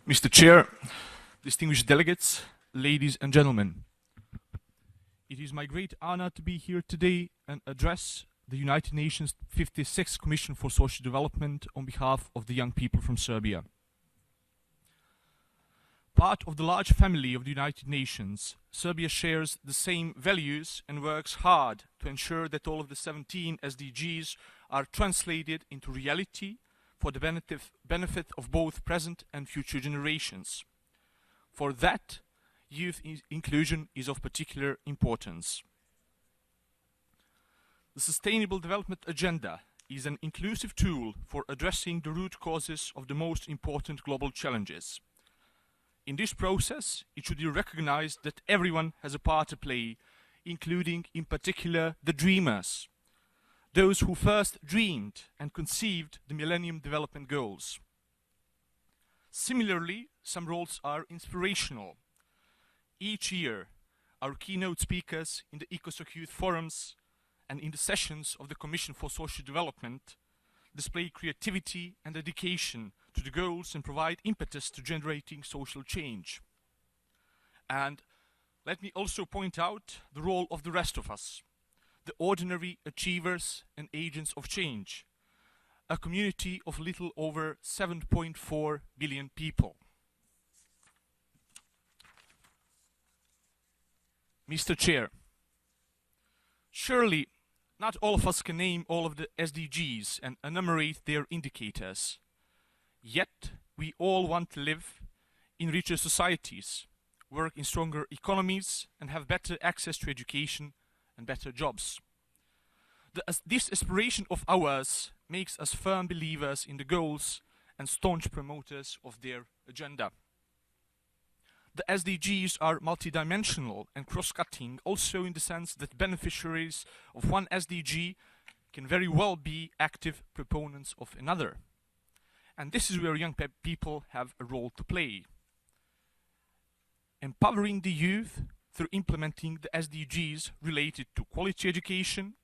Mr. Chair, distinguished delegates, ladies and gentlemen. It is my great honor to be here today and address the United Nations 56th Commission for Social Development on behalf of the young people from Serbia. Part of the large family of the United Nations, Serbia shares the same values and works hard to ensure that all of the 17 SDGs are translated into reality for the benefit of both present and future generations. For that, youth inclusion is of particular importance. The Sustainable Development Agenda is an inclusive tool for addressing the root causes of the most important global challenges. In this process, it should be recognized that everyone has a part to play, including, in particular, the dreamers, those who first dreamed and conceived the Millennium Development Goals. Similarly, some roles are inspirational. Each year, our keynote speakers in the ECOSOC Youth Forums and in the sessions of the Commission for Social Development display creativity and dedication to the goals and provide impetus to generating social change. And let me also point out the role of the rest of us, the ordinary achievers and agents of change, a community of little over 7.4 billion people. Mr. Chair, surely not all of us can name all of the SDGs and enumerate their indicators. Yet, we all want to live in richer societies, work in stronger economies, and have better access to education and better jobs. This aspiration of ours makes us firm believers in the goals and staunch promoters of their agenda. The SDGs are multidimensional and cross-cutting, also in the sense that beneficiaries of one SDG can very well be active proponents of another. And this is where young people have a role to play. Empowering the youth through implementing the SDGs related to quality education,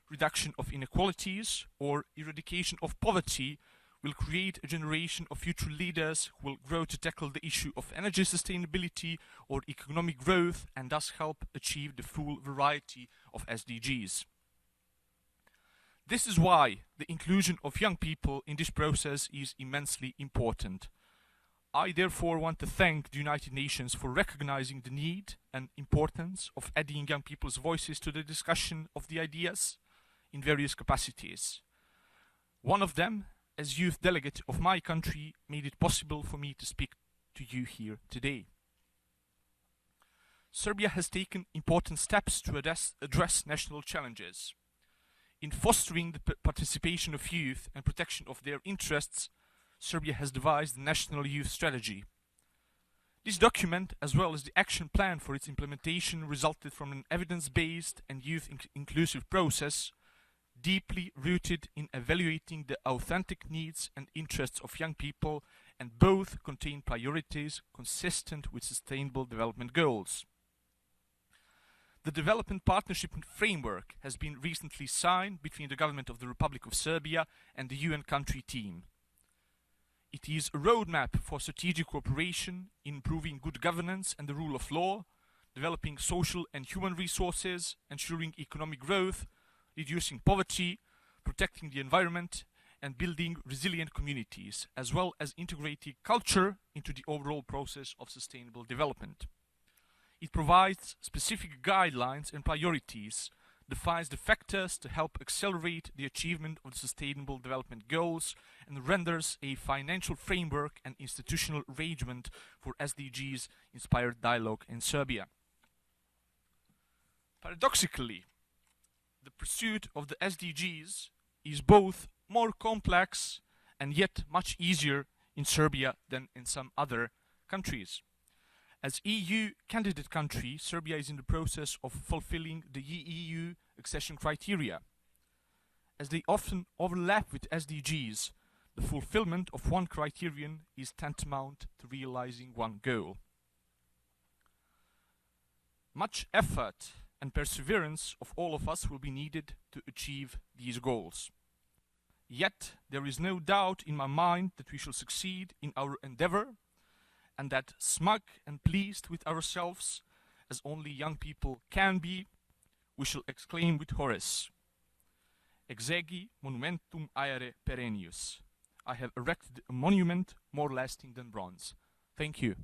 reduction of inequalities, or eradication of poverty will create a generation of future leaders who will grow to tackle the issue of energy sustainability or economic growth and thus help achieve the full variety of SDGs. This is why the inclusion of young people in this process is immensely important. I therefore want to thank the United Nations for recognizing the need and importance of adding young people's voices to the discussion of the ideas in various capacities. One of them, as youth delegate of my country, made it possible for me to speak to you here today. Serbia has taken important steps to address national challenges. In fostering the participation of youth and protection of their interests, Serbia has devised the National Youth Strategy. This document, as well as the action plan for its implementation, resulted from an evidence-based and youth-inclusive process, deeply rooted in evaluating the authentic needs and interests of young people, and both contain priorities consistent with Sustainable Development Goals. The Development Partnership Framework has been recently signed between the Government of the Republic of Serbia and the UN country team. It is a roadmap for strategic cooperation, improving good governance and the rule of law, developing social and human resources, ensuring economic growth, reducing poverty, protecting the environment, and building resilient communities, as well as integrating culture into the overall process of sustainable development. It provides specific guidelines and priorities, defines the factors to help accelerate the achievement of the Sustainable Development Goals, and renders a financial framework and institutional arrangement for SDGs-inspired dialogue in Serbia. Paradoxically, the pursuit of the SDGs is both more complex and yet much easier in Serbia than in some other countries. As EU candidate country, Serbia is in the process of fulfilling the EU accession criteria. As they often overlap with SDGs, the fulfillment of one criterion is tantamount to realizing one goal. Much effort and perseverance of all of us will be needed to achieve these goals. Yet, there is no doubt in my mind that we shall succeed in our endeavor, and that, smug and pleased with ourselves, as only young people can be, we shall exclaim with Horace, Exegi monumentum aere perennius. I have erected a monument more lasting than bronze. Thank you.